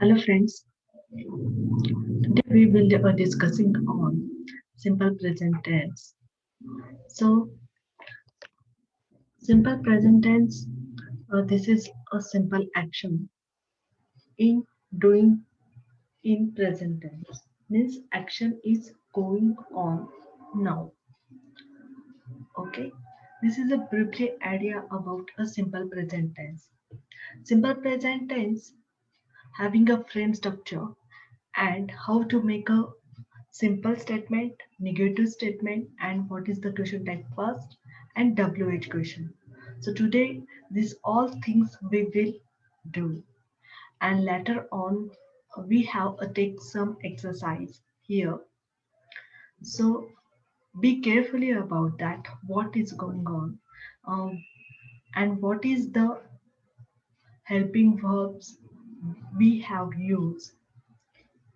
Hello friends, today we will be discussing on simple present tense. So simple present tense, this is a simple action in doing in present tense. Means action is going on now. Okay, this is a briefly idea about a simple present tense. Simple present tense having a frame structure and how to make a simple statement, negative statement, and what is the question type first, and WH question. So today, these all things we will do, and later on, we have a take some exercise here. So be carefully about that. What is going on, and what is the helping verbs we have used.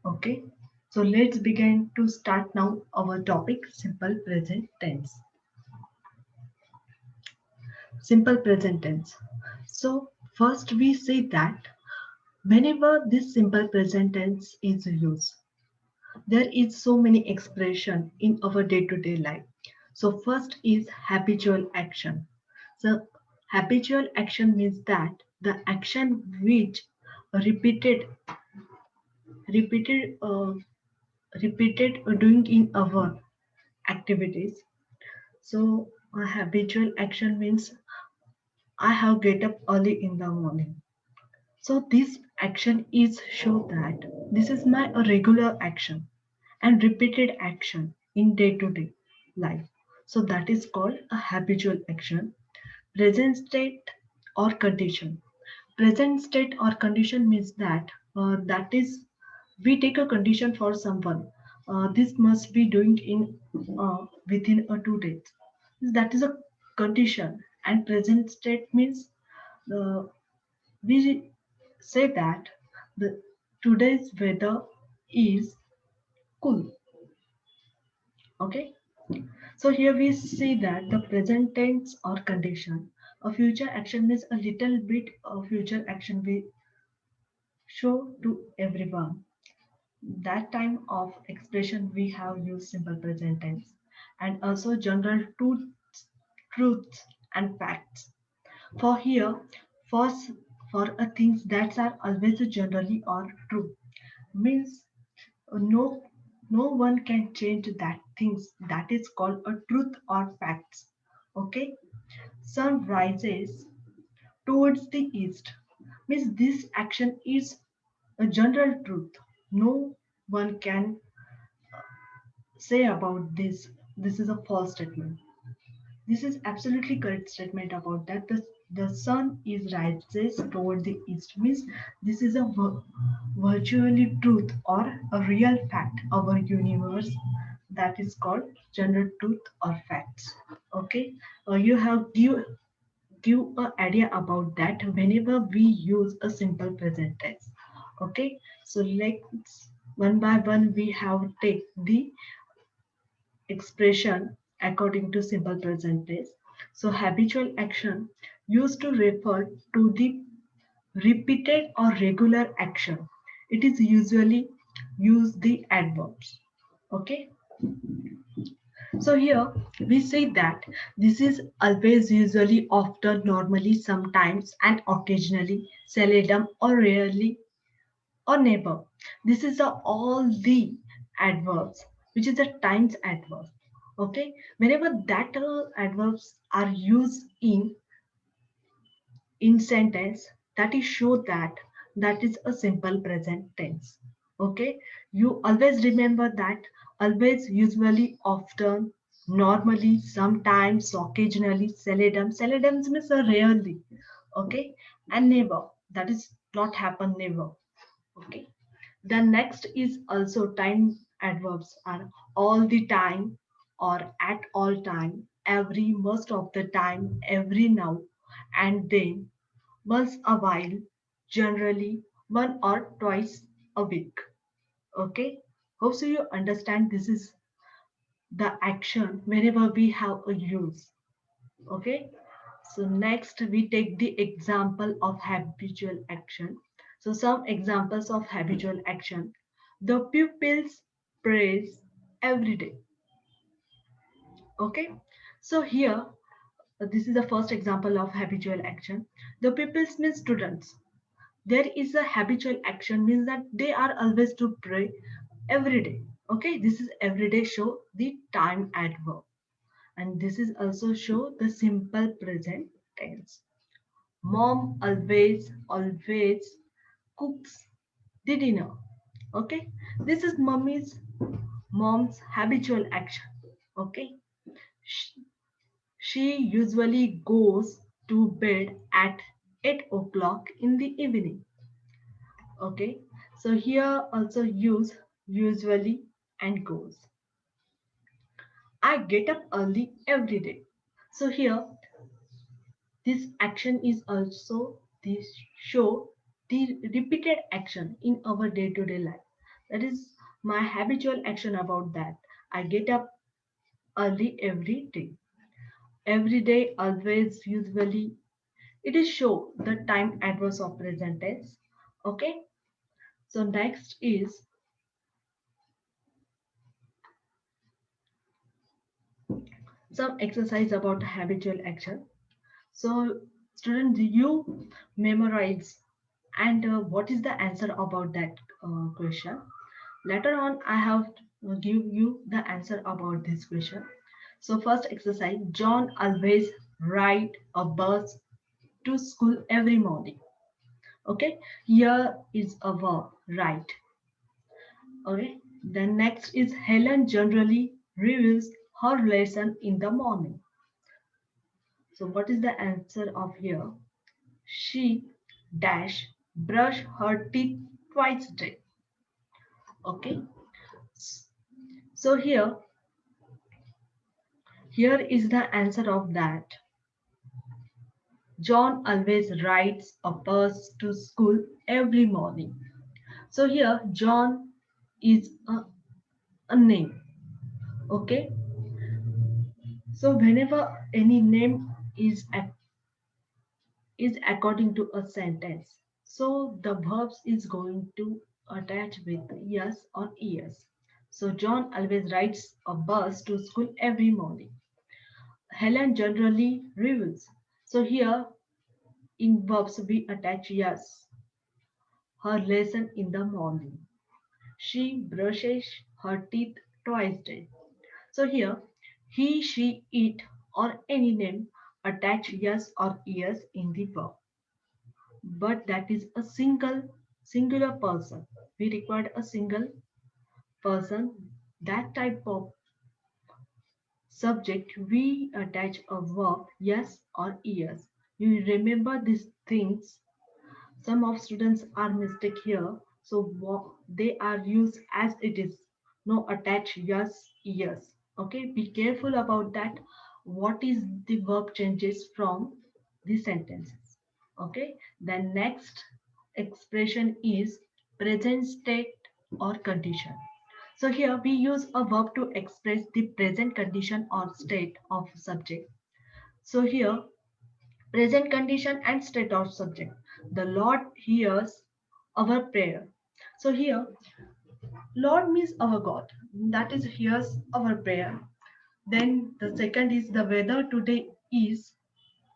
Okay. So let's begin to start now our topic simple present tense. Simple present tense. So first we say that whenever this simple present tense is used, there is so many expression in our day-to-day life. So first is habitual action. So habitual action means that the action which repeated repeated repeated doing in our activities. So a habitual action means I have get up early in the morning. So this action is show that this is my a regular action and repeated action in day-to-day life. So that is called a habitual action. Present state or condition. Present state or condition means that that is we take a condition for someone. This must be doing in within a 2 days. That is a condition. And present state means we say that the today's weather is cool. Okay, so here we see that the present tense or condition, a future action means a little bit of future action we show to everyone. That time of expression we have used simple present tense, and also general truths and facts. For here, first for a things that are always generally or true means no no one can change that things, that is called a truth or facts. Okay, sun rises towards the east means this action is a general truth, no one can say about this is a false statement. This is absolutely correct statement about that the sun is rises toward the east means this is a virtually truth or a real fact our universe, that is called general truth or facts. Okay, you have give a idea about that whenever we use a simple present tense. Okay, so let's one by one we have take the expression according to simple present tense. So habitual action used to refer to the repeated or regular action. It is usually use the adverbs. Okay. So here we say that this is always, usually, often, normally, sometimes, and occasionally, seldom or rarely or never. This is all the adverbs, which is the times adverb. Okay, whenever that adverbs are used in sentence, that is show that that is a simple present tense. Okay, you always remember that always, usually, often, normally, sometimes, occasionally, seldom. Seldom means rarely. Okay, and never. That is not happen never. Okay. The next is also time adverbs are all the time or at all time, every, most of the time, every now and then, once a while, generally, one or twice a week. Okay. Hope so you understand this is the action whenever we have a use. Okay. So next we take the example of habitual action. So some examples of habitual action. The pupils praise every day. Okay. So here, this is the first example of habitual action. The pupils means students. There is a habitual action means that they are always to pray every day. Okay. This is every day show the time adverb. And this is also show the simple present tense. Mom always cooks the dinner. Okay, this is mom's habitual action. Okay, Sh- she usually goes to bed at 8 o'clock in the evening. Okay, so here also use usually and goes. I get up early every day. So here this action is also this show the repeated action in our day-to-day life. That is my habitual action about that. I get up early every day. Every day, always, usually. It is show the time adverse of present tense. Okay. So next is some exercise about habitual action. So students, you memorize and what is the answer about that question. Later on, I have give you the answer about this question. So first exercise, John always ride a bus to school every morning. Okay, here is a verb, ride. Okay, then next is Helen generally reviews her lesson in the morning. So what is the answer of here? She dash brush her teeth twice a day. Okay, so here is the answer of that. John always rides a bus to school every morning. So here John is a name. Okay. So whenever any name is according to a sentence, so the verbs is going to attach with yes or es. So John always rides a bus to school every morning. Helen generally reviews. So here in verbs we attach yes, her lesson in the morning. She brushes her teeth twice a day. So here, he, she, it, or any name attach yes or es in the verb. But that is a singular person. We required a single person. That type of subject we attach a verb yes or es. You remember these things. Some of students are mistake here, so they are used as it is. No attach yes, yes. Okay, be careful about that. What is the verb changes from the sentences? Okay, then next expression is present state or condition. So here we use a verb to express the present condition or state of subject. So here present condition and state of subject. The Lord hears our prayer. So here, Lord means our God. That is hears our prayer. Then the second is the weather today is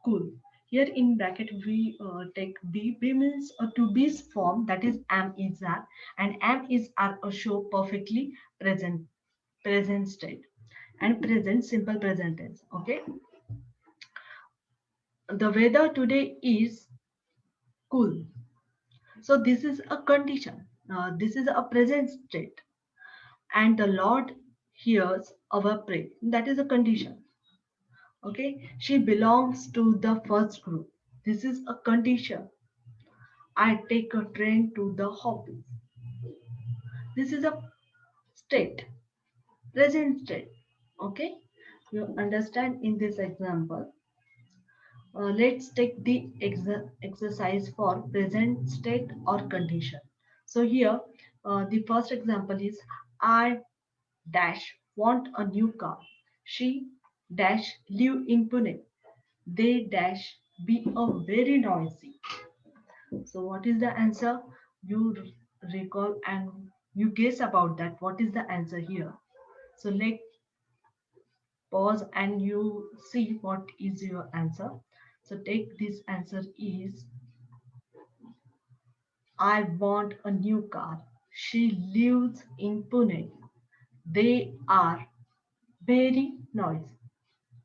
cool. Here in bracket we take be. Be means to be's form, that is am is are, and am is are a show perfectly present state and present simple present tense. Okay, the weather today is cool. So this is a condition. This is a present state. And the Lord hears our prayer. That is a condition. Okay. She belongs to the first group. This is a condition. I take a train to the office. This is a state. Present state. Okay. You understand in this example. Let's take the exercise for present state or condition. So here, the first example is I dash want a new car. She dash live in Pune. They dash be a very noisy. So what is the answer? You recall and you guess about that. What is the answer here? So let pause and you see what is your answer. So take this answer is I want a new car. She lives in Pune. They are very noisy.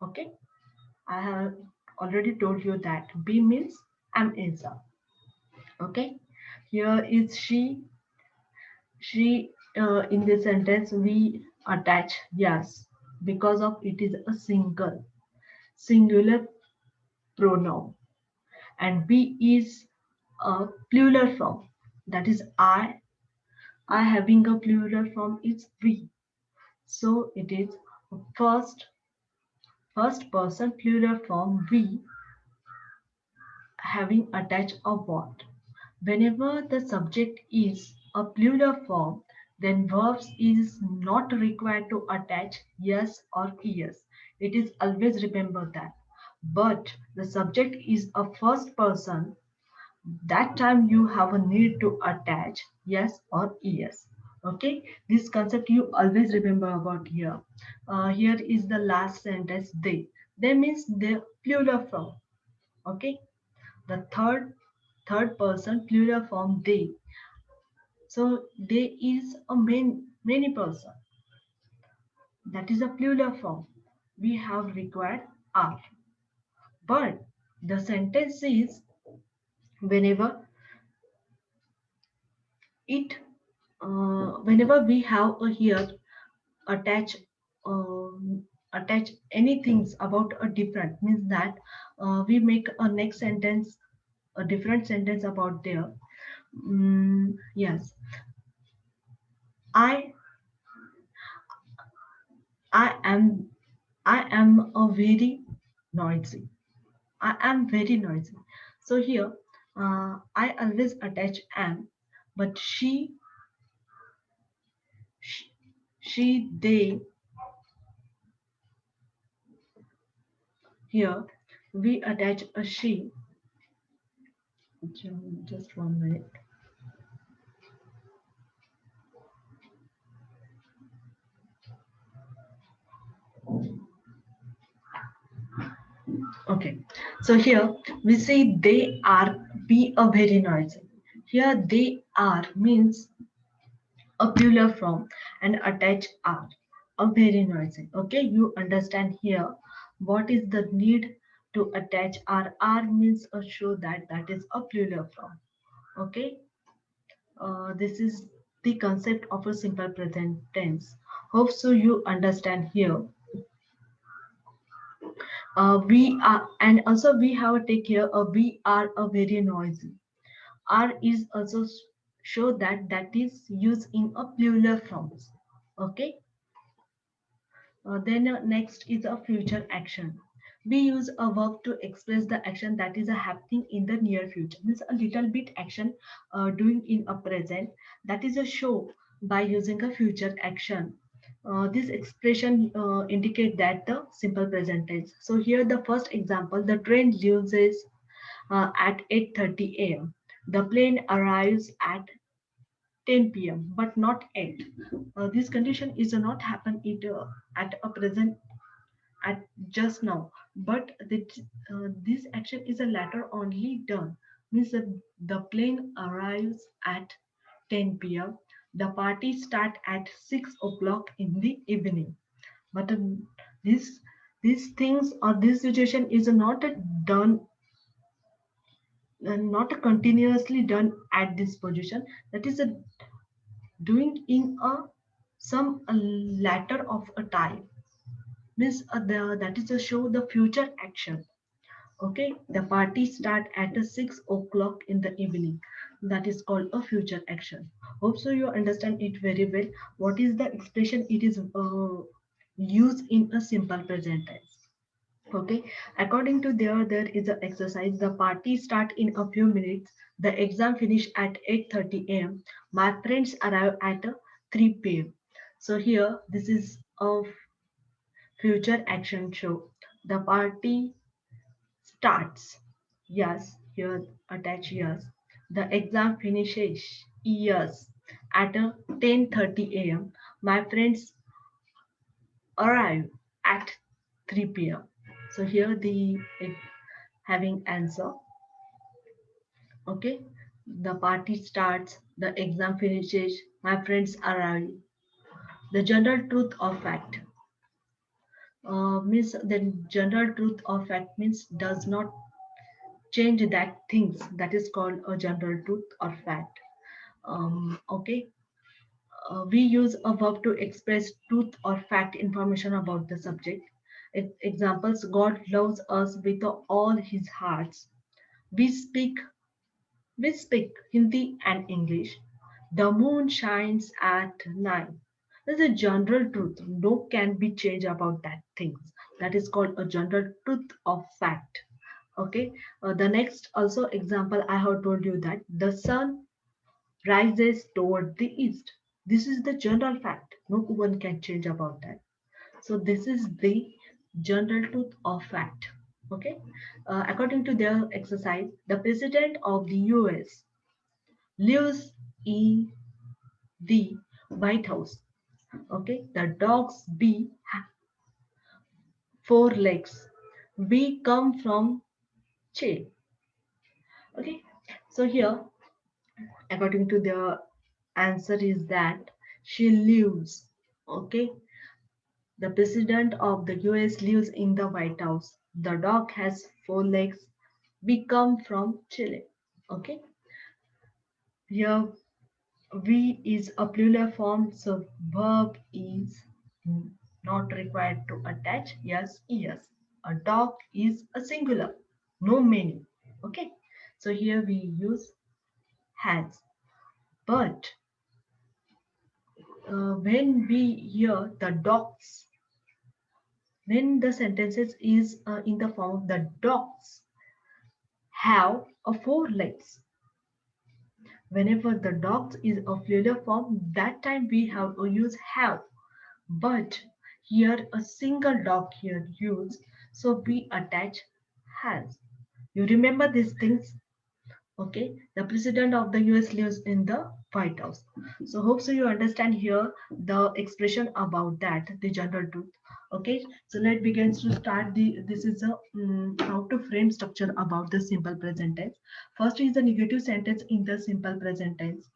Okay, I have already told you that B means I'm Ilsa. Okay, here is she. In this sentence we attach yes because of it is a singular pronoun, and B is a plural form. That is I having a plural form is we. So it is first first person plural form we having attached a what. Whenever the subject is a plural form, then verbs is not required to attach yes or yes. It is always remember that. But the subject is a first person, that time you have a need to attach yes or yes. Okay, this concept you always remember about here. Here is the last sentence they means the plural form. Okay, the third person plural form they. So they is a many person, that is a plural form. We have required are, but the sentence is whenever it whenever we have a here attach attach anything about a different means that we make a next sentence a different sentence about there. Yes, i I am a very noisy. I am very noisy. So here I always attach am, but she, they, here we attach a she. Just 1 minute. Okay, so here we say they are be a very noisy. Here they are means a plural form and attach are a very noisy. Okay, you understand here what is the need to attach are means a show that that is a plural form. Okay, this is the concept of a simple present tense. Hope so you understand here. We are, and also we have to take care of we are a very noisy. R is also show that that is used in a plural forms. Okay. Then next is a future action. We use a verb to express the action that is happening in the near future. Means a little bit action doing in a present. That is a show by using a future action. This expression indicate that the simple present tense. So here the first example, the train leaves at 8:30 a.m. The plane arrives at 10 p.m. but not 8. This condition is not happen at a present at just now, but this action is a latter only done. Means that the plane arrives at 10 p.m. The party start at 6 o'clock in the evening. But this these things or this situation is not done not continuously done at this position. That is a doing in a some latter of a time means that is to show the future action. Okay, the party start at 6 o'clock in the evening. That is called a future action. Hope so you understand it very well. What is the expression it is used in a simple present tense. Okay, according to there is an exercise. The party start in a few minutes. The exam finish at 8:30 a.m. My friends arrive at 3 p.m. So here this is a future action show. The party starts. Yes, here attach yes. The exam finishes. Yes. At 10:30 a.m. My friends arrive at 3 p.m. So here the having answer. Okay. The party starts. The exam finishes. My friends arrive. The general truth or fact means the general truth or fact means does not change that things, that is called a general truth or fact. Okay, we use a verb to express truth or fact information about the subject. Examples: God loves us with all his hearts. We speak we speak Hindi and English. The moon shines at night. There's a general truth. No can be changed about that things. That is called a general truth of fact. Okay. The next also example I have told you that the sun rises toward the east. This is the general fact. No one can change about that. So this is the general truth of fact. Okay. According to their exercise, the president of the US lives in the White House. Okay. The dogs be four legs. We come from chair. Okay. So here, according to the answer is that she lives. Okay. The president of the US lives in the White House. The dog has four legs. We come from Chile. Okay. Here we is a plural form, so verb is not required to attach. Yes, yes. A dog is a singular, no many. Okay. So here we use has. But when we hear the dogs, when the sentences is in the form of the dogs have a four legs. Whenever the dogs is a plural form, that time we have to use have. But here a single dog here used, so we attach has. You remember these things? Okay, the president of the US lives in the White House. So hope so you understand here the expression about that, the general truth. Okay, so let's begin to start the, this is a how to frame structure about the simple present tense. First is the negative sentence in the simple present tense.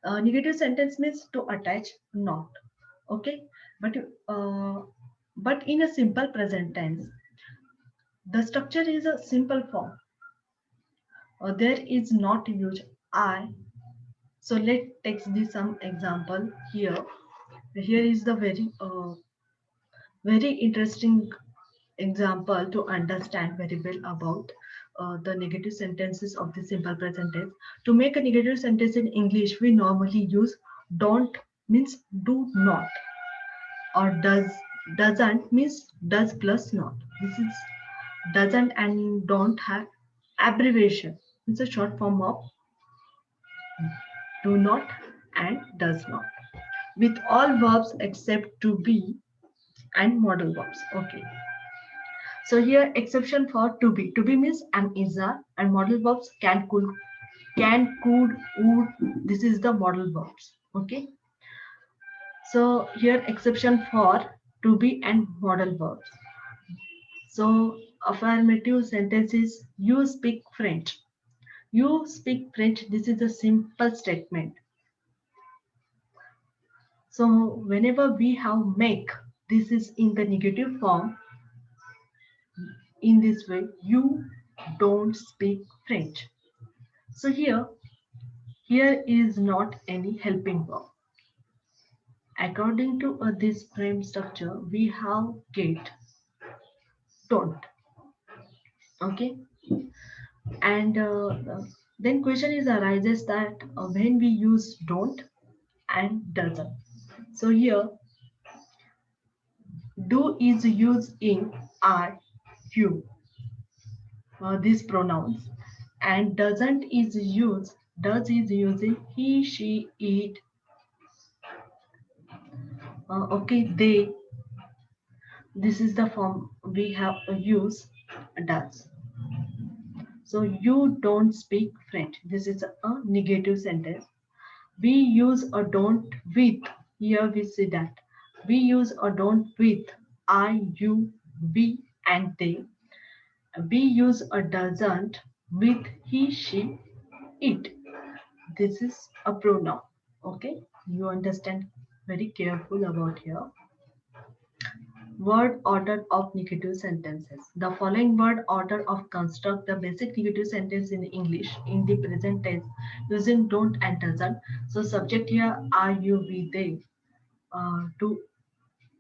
Negative sentence means to attach not. Okay, but uh, but in a simple present tense, the structure is a simple form. There is not used I. So let's take this some example here. Here is the very interesting example to understand very well about the negative sentences of the simple present tense. To make a negative sentence in English, we normally use don't means do not, or doesn't means does plus not. This is doesn't and don't have abbreviation. It's a short form of do not and does not, with all verbs except to be and modal verbs. Okay. So here exception for to be. To be means am, is, are, and modal verbs can, could, would. This is the modal verbs. Okay. So here exception for to be and modal verbs. So affirmative sentences: you speak French. You speak French. This is a simple statement. So whenever we have make, this is in the negative form. In this way, you don't speak French. So here is not any helping verb. According to this frame structure, we have get, don't. Okay, and then question is arises that when we use don't and doesn't. So here, do is used in I, you, these pronouns, and does is using he, she, it, okay, they. This is the form we have use does. So you don't speak French. This is a negative sentence. We use a don't with. Here we see that. We use a don't with I, you, we, and they. We use a doesn't with he, she, it. This is a pronoun. Okay, you understand very careful about here. Word order of negative sentences. The following word order of construct the basic negative sentence in English in the present tense using don't and doesn't. So subject here are, you, we, they. To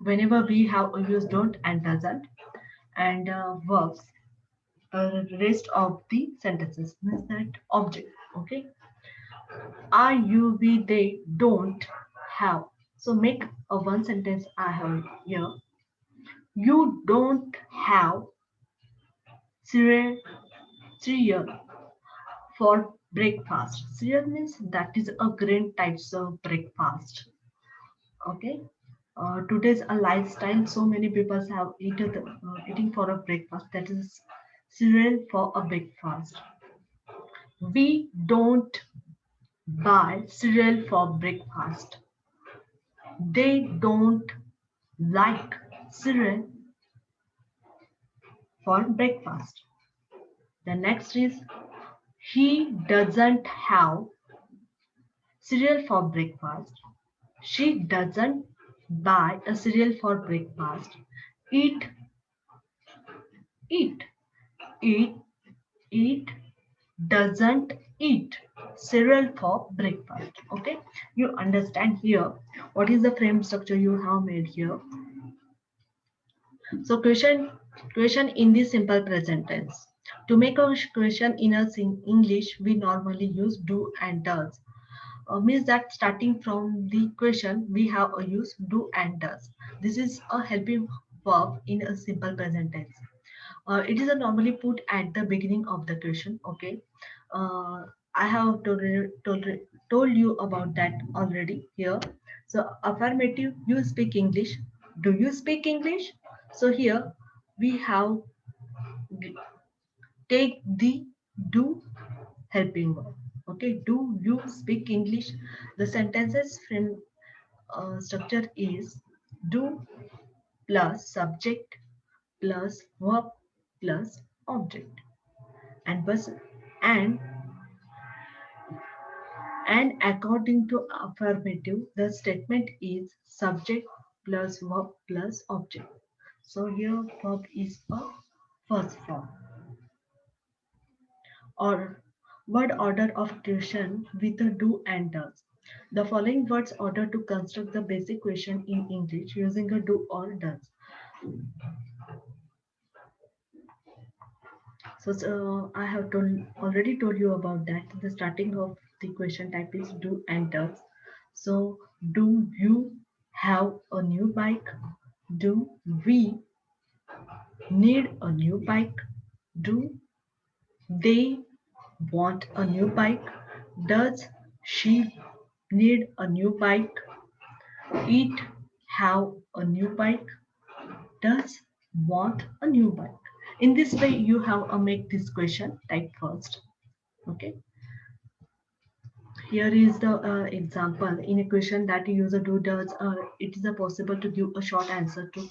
whenever we have used don't and doesn't, and verbs. Rest of the sentences means that object. Okay, are, you, we, they don't have. So make a one sentence I have here. You don't have cereal, cereal for breakfast. Cereal means that is a grain types of breakfast. Okay. Today's a lifestyle. So many people have eating for a breakfast. That is cereal for a breakfast. We don't buy cereal for breakfast. They don't like cereal for breakfast. The next is he doesn't have cereal for breakfast. She doesn't buy a cereal for breakfast. Eat, eat, eat, eat, doesn't eat cereal for breakfast. Okay, you understand here what is the frame structure you have made here. So question in the simple present tense. To make a question in a English, we normally use do and does. Means that starting from the question we have a use do and does. This is a helping verb in a simple present tense. It is a normally put at the beginning of the question. Okay, I have told you about that already here. So affirmative, you speak English. Do you speak English? So here we have take the do helping verb. Okay, do you speak English? The sentences from structure is do plus subject plus verb plus object, and bus and and according to affirmative the statement is subject plus verb plus object. So here verb is a first form. Or word order of question with a do and does. The following words order to construct the basic question in English using a do or does. So I have already told you about that. The starting of the question type is do and does. So do you have a new bike? Do we need a new bike? Do they want a new bike? Does she need a new bike? It have a new bike? Does want a new bike? In this way, you have a make this question type first. Okay. Here is the example in a question that user do does. It is possible to give a short answer to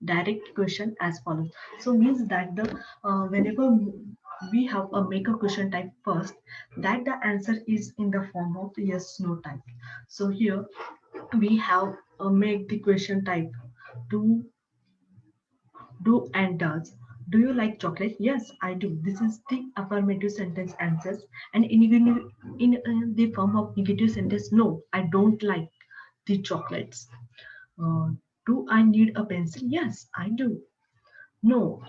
direct question as follows. So means that the whenever we have a make a question type first, that the answer is in the form of yes no type. So here we have make the question type do do and does. Do you like chocolate? Yes, I do. This is the affirmative sentence answers. And in the form of negative sentence, no, I don't like the chocolates. Uh, do I need a pencil? Yes, I do. No,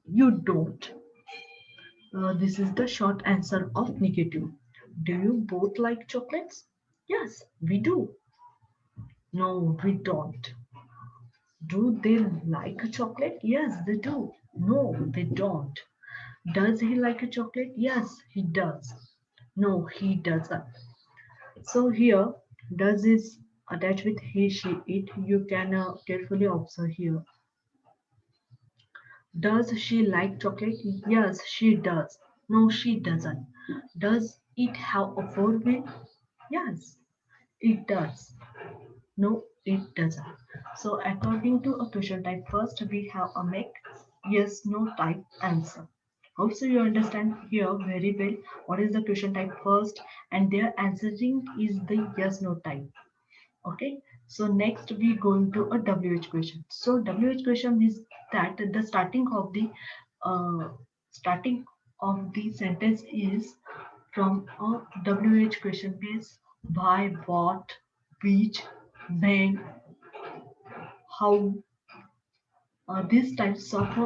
you don't. This is the short answer of negative. Do you both like chocolates? Yes, we do. No, we don't. Do they like a chocolate? Yes, they do. No, they don't. Does he like a chocolate? Yes, he does. No, he doesn't. So here, does is attached with he, she, it. You can carefully observe here. Does she like chocolate? Yes, she does. No, she doesn't. Does it have a four-wheel? Yes, it does. No, it doesn't. So according to a question type, first we have a make yes, no type answer. Hope so you understand here very well what is the question type first, and their answering is the yes, no type. Okay. So next we going to a WH question. So WH question is that the uh, starting of the sentence is from a WH question is why, what, which, when, how. These types of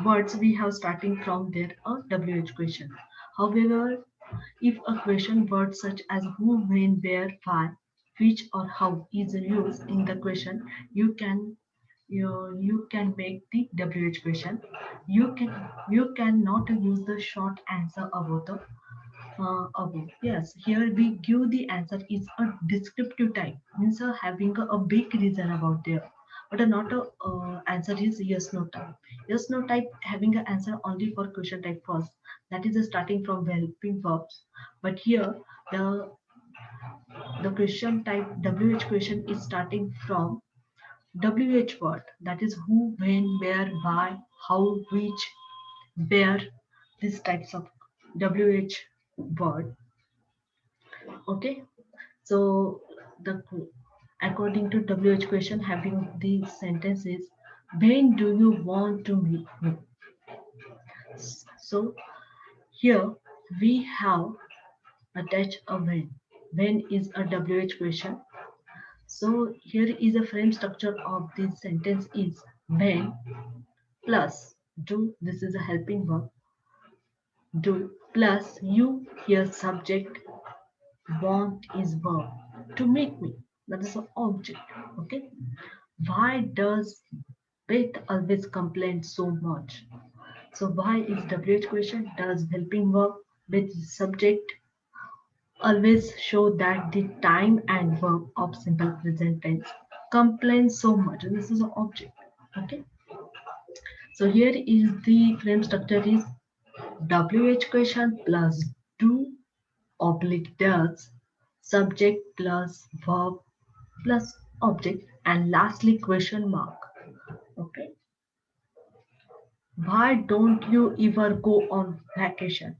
words we have starting from their WH question. However, if a question word such as who, when, where, why, which, or how is used in the question, you can make the WH question. You cannot use the short answer about the above. Yes, here we give the answer is a descriptive type, means having a big reason about there, but not a answer is yes no type. Yes no type having an answer only for question type first. That is starting from helping verbs. But here the the question type WH question is starting from WH word. That is who, when, where, why, how, which, where. These types of WH word. Okay. So the according to WH question having the sentences, when do you want to meet me? So here we have attached a when. When is a WH question. So here is a frame structure of this sentence is when plus do, this is a helping verb, do plus you, here subject, want is verb, to meet me, that is an object. Okay. Why does Beth always complain so much? So why is WH question, does helping verb with subject always show that the time and verb of simple present tense complain so much. This is an object. Okay. So here is the frame structure is WH question plus do oblique does, subject plus verb plus object, and lastly question mark. Okay. Why don't you ever go on vacation?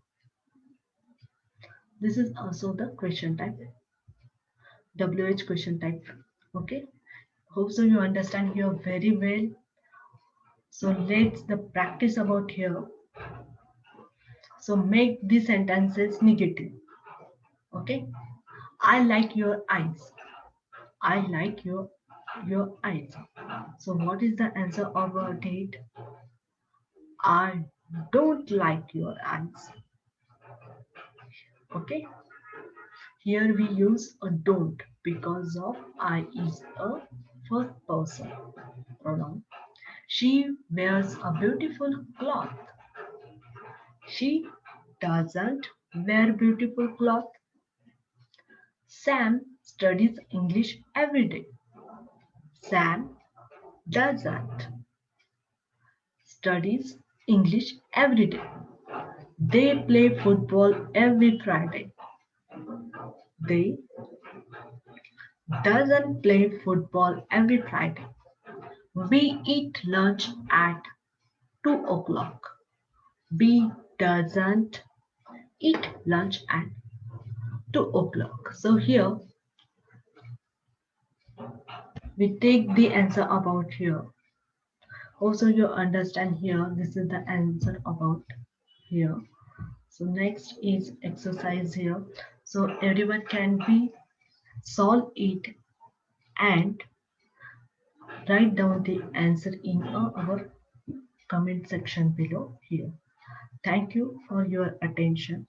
This is also the question type, WH question type. Okay. Hope so you understand here very well. So let's the practice about here. So make the sentences negative. Okay. I like your eyes. I like your eyes. So what is the answer of our date? I don't like your eyes. Okay. Here we use a don't because of I is a first person pronoun. She wears a beautiful cloth. She doesn't wear beautiful cloth. Sam studies English every day. Sam doesn't studies English every day. They play football every Friday. They doesn't play football every Friday. We eat lunch at 2 o'clock. We doesn't eat lunch at 2 o'clock. So here we take the answer about here. Also you understand here this is the answer about here. So next is exercise here. So everyone can be solve it and write down the answer in our comment section below here. Thank you for your attention.